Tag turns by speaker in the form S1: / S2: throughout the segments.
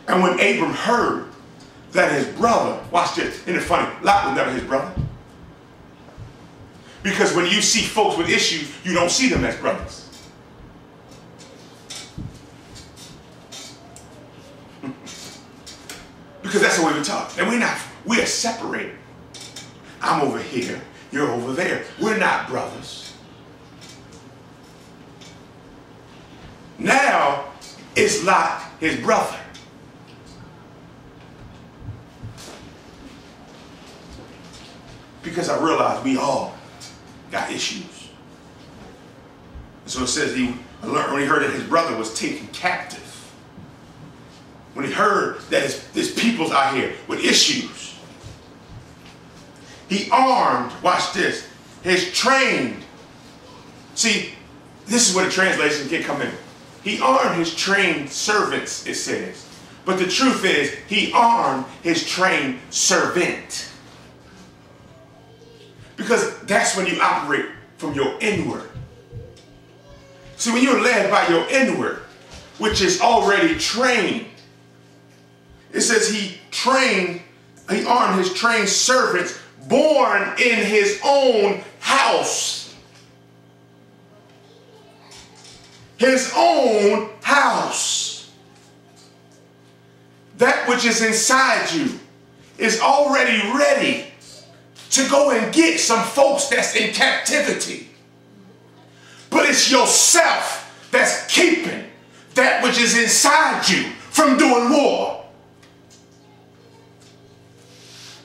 S1: And when Abram heard that his brother, watch this, isn't it funny? Lot was never his brother. Because when you see folks with issues, you don't see them as brothers. Because that's the way we talk. And we are separated. I'm over here, you're over there. We're not brothers. Now, it's Lot, his brother. Because I realize we all got issues. And so it says when he heard that his brother was taken captive, when he heard that his people's out here with issues, he armed, watch this, his trained. See, this is where the translation can come in. He armed his trained servants, it says. But the truth is, he armed his trained servant. Because that's when you operate from your inward. See, when you're led by your inward, which is already trained, it says he armed his trained servants born in his own house. His own house. That which is inside you is already ready to go and get some folks that's in captivity. But it's yourself that's keeping that which is inside you from doing war.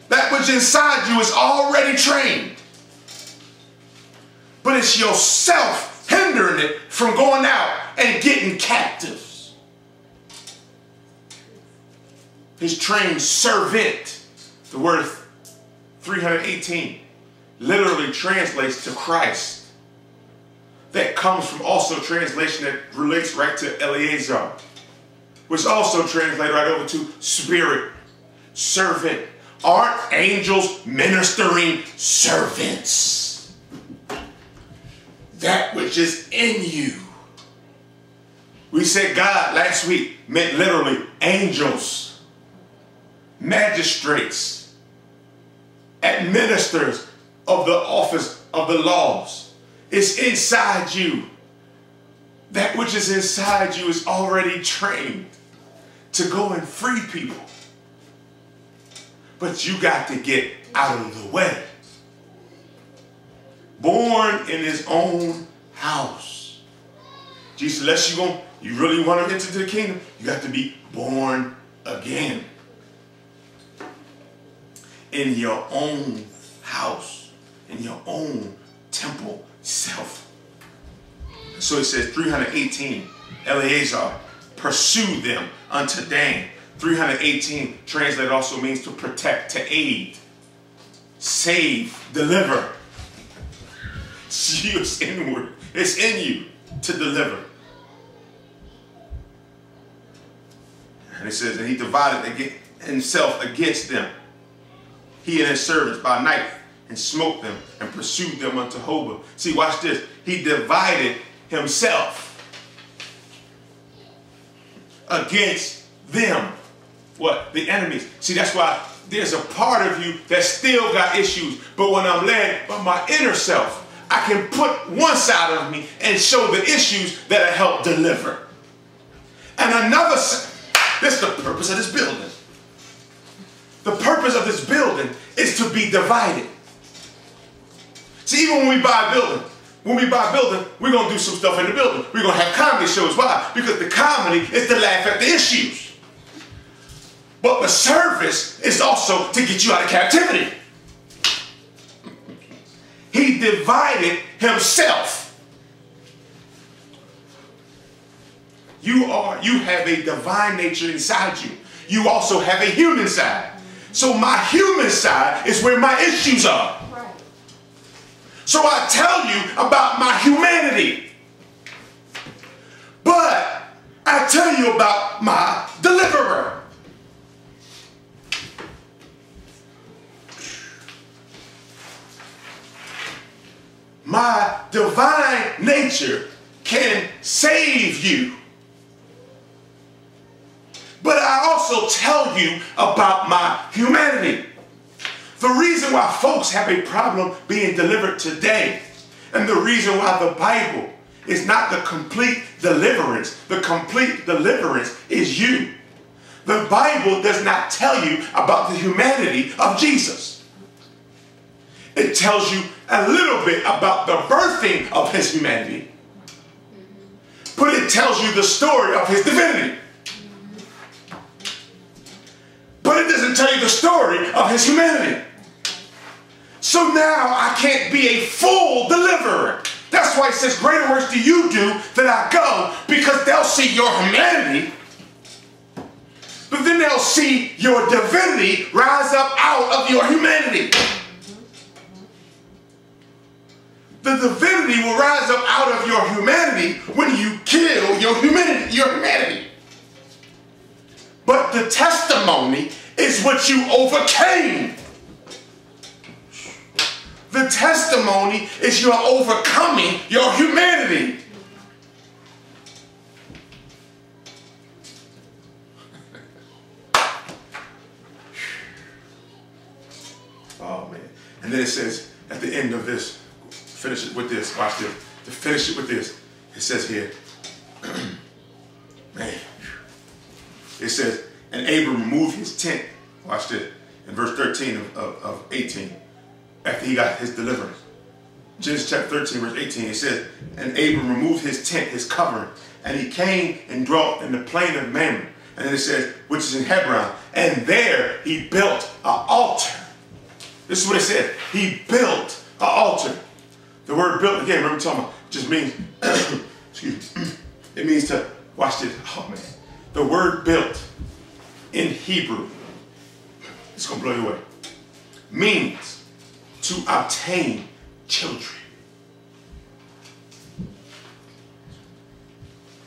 S1: That which inside you is already trained. But it's yourself hindering it from going out and getting captives. His trained servant, the word 318, literally translates to Christ. That comes from also translation that relates right to Eleazar, which also translated right over to spirit, servant. Aren't angels ministering servants? That which is in you. We said God last week meant literally angels, magistrates, administrators of the office of the laws. It's inside you. That which is inside you is already trained to go and free people. But you got to get out of the way. Born in his own house. Jesus, unless you really want to enter the kingdom, you got to be born again. In your own house. In your own temple self. So it says 318, Eleazar pursued them unto Dan. 318 translated also means to protect, to aid, save, deliver. It's inward. It's in you to deliver. And it says that he divided himself against them, he and his servants by night, and smote them and pursued them unto Hobah. See, watch this. He divided himself against them. What? The enemies. See, that's why there's a part of you that still got issues. But when I'm led by my inner self, I can put one side of me and show the issues that I help deliver. And another side, this is the purpose of this building. The purpose of this building is to be divided. See, even when we buy a building, we're going to do some stuff in the building. We're going to have comedy shows. Why? Because the comedy is to laugh at the issues. But the service is also to get you out of captivity. He divided himself. You have a divine nature inside you. You also have a human side. So my human side is where my issues are. So I tell you about my humanity. But I tell you about my deliverer. My divine nature can save you. But I also tell you about my humanity. The reason why folks have a problem being delivered today, and the reason why the Bible is not the complete deliverance. The complete deliverance is you. The Bible does not tell you about the humanity of Jesus. It tells you a little bit about the birthing of his humanity, but it tells you the story of his divinity. But it doesn't tell you the story of his humanity. So now I can't be a full deliverer. That's why it says, greater works do you do than I go, because they'll see your humanity, but then they'll see your divinity rise up out of your humanity. The divinity will rise up out of your humanity when you kill your humanity. But the testimony is what you overcame. The testimony is you're overcoming your humanity. Oh, man. And then it says at the end of this, finish it with this. Watch this. To finish it with this, it says here, man, it says, and Abram removed his tent. Watch this. In verse 13 of 18. After he got his deliverance. Genesis chapter 13, verse 18, it says, and Abram removed his tent, his covering, and he came and dwelt in the plain of Mamre. And then it says, which is in Hebron. And there he built an altar. This is what it said. He built an altar. The word built, again, remember talking about, just means, excuse me, it means to, watch this, oh man. The word built in Hebrew, it's going to blow you away, means to obtain children.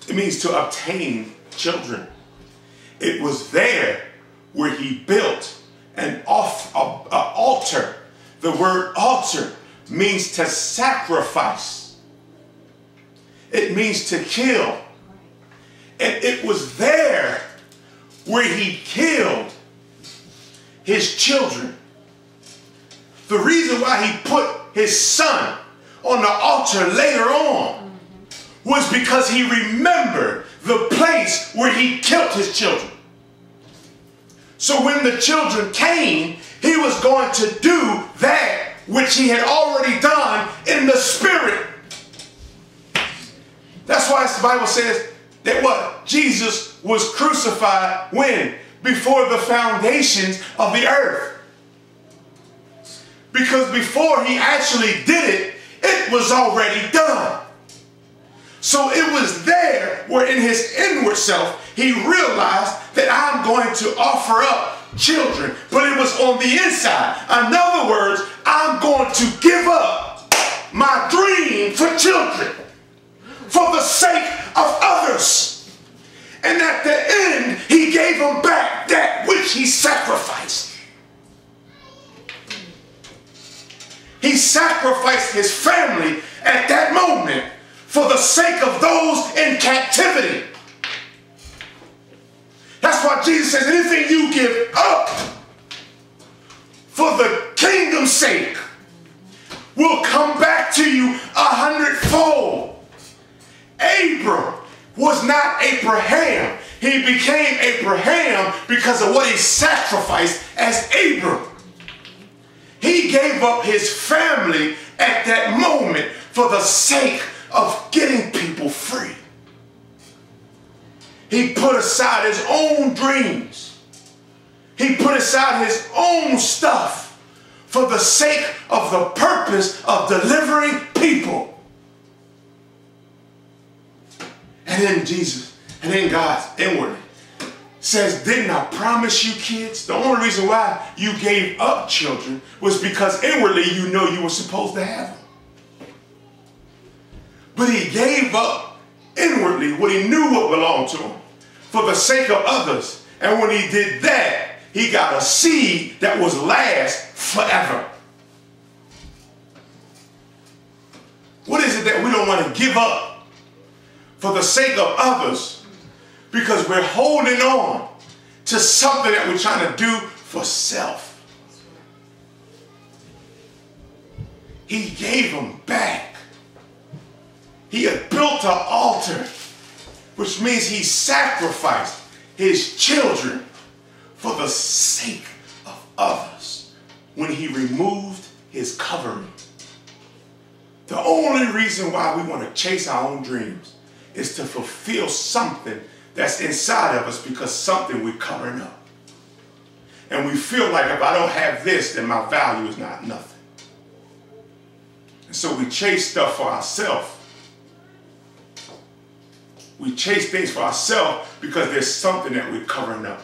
S1: It means to obtain children. It was there where he built an altar. The word altar means to sacrifice. It means to kill. And it was there where he killed his children. The reason why he put his son on the altar later on was because he remembered the place where he killed his children. So when the children came, he was going to do that which he had already done in the spirit. That's why the Bible says that what? Jesus was crucified when? Before the foundations of the earth. Because before he actually did it, it was already done. So it was there where in his inward self, he realized that I'm going to offer up children. But it was on the inside. In other words, I'm going to give up my dream for children for the sake of others. And at the end, he gave them back that which he sacrificed. He sacrificed his family at that moment for the sake of those in captivity. That's why Jesus says anything you give up for the kingdom's sake will come back to you 100-fold. Abram was not Abraham. He became Abraham because of what he sacrificed as Abram. He gave up his family at that moment for the sake of getting people free. He put aside his own dreams. He put aside his own stuff for the sake of the purpose of delivering people. And then Jesus, and then God inwardly says, didn't I promise you kids? The only reason why you gave up children was because inwardly you know you were supposed to have them. But he gave up inwardly what he knew what belonged to him for the sake of others. And when he did that, he got a seed that was last forever. What is it that we don't want to give up for the sake of others? Because we're holding on to something that we're trying to do for self. He gave them back. He had built an altar, which means he sacrificed his children for the sake of others when he removed his covering. The only reason why we want to chase our own dreams is to fulfill something that's inside of us, because something we're covering up. And we feel like if I don't have this, then my value is not nothing. And so we chase stuff for ourselves. We chase things for ourselves because there's something that we're covering up.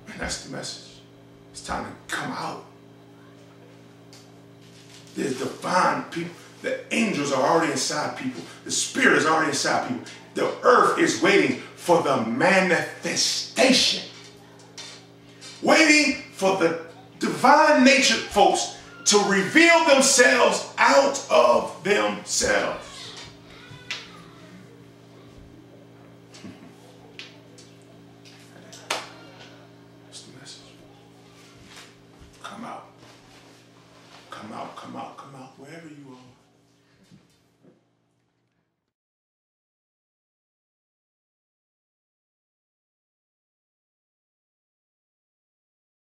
S1: And that's the message. It's time to come out. There's divine people. The angels are already inside people. The spirit is already inside people. The earth is waiting for the manifestation. Waiting for the divine nature folks to reveal themselves out of themselves. That's the message. Come out. Come out, come out, come out, wherever you are.